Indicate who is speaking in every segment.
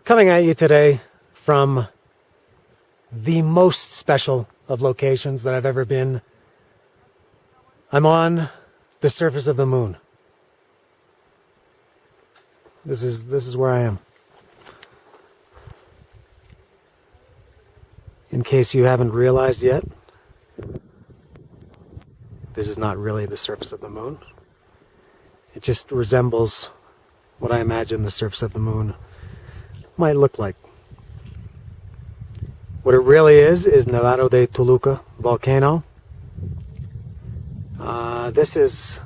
Speaker 1: Coming at you today from the most special of locations that I've ever been. I'm on the surface of the moon. This is where I am. In case you haven't realized yet, this is not really the surface of the moon. It just resembles what I imagine the surface of the moon might look like. What it really is Nevado de Toluca volcano. This is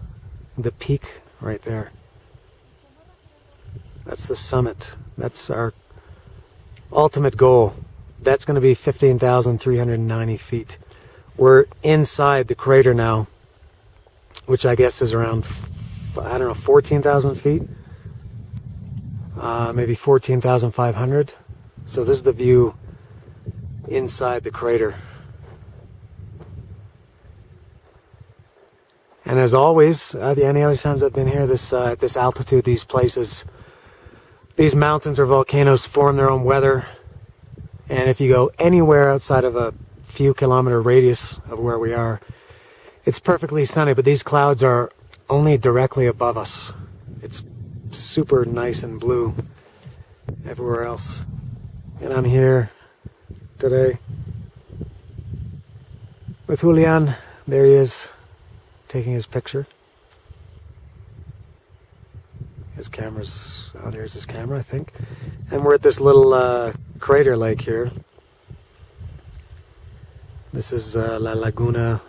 Speaker 1: the peak right there. That's the summit. That's our ultimate goal. That's going to be 15,390 feet. We're inside the crater now, which I guess is around, 14,000 feet. Maybe 14,500. So this is the view inside the crater. And as always, any other times I've been here, at this altitude, these places, these mountains or volcanoes form their own weather. And if you go anywhere outside of a few kilometer radius of where we are, it's perfectly sunny, but these clouds are only directly above us. It's super nice and blue everywhere else. And I'm here today with Julian. There he is, taking his picture. His camera's out. Here's his camera, I think. And we're at this little crater lake here. This is La Laguna.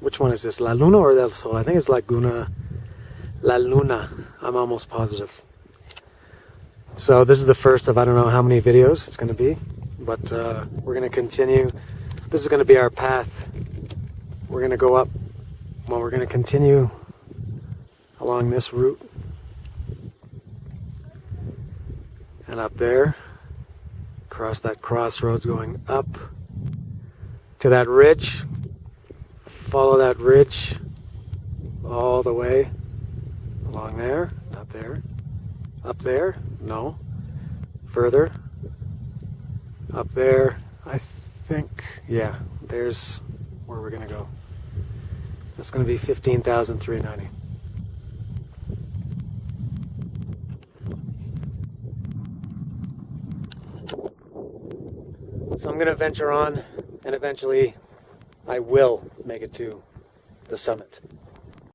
Speaker 1: Which one is this? La Luna or Del Sol? I think it's Laguna. La Luna. I'm almost positive. So this is the first of I don't know how many videos it's going to be. But we're going to continue. This is going to be our path. We're going to go up. Well, we're going to continue along this route. And up there, across that crossroads going up to that ridge. Follow that ridge all the way along there, not there. Up there, no. Further. Up there, I think, yeah, there's where we're going to go. That's going to be 15,390. So I'm going to venture on, and eventually I will make it to the summit.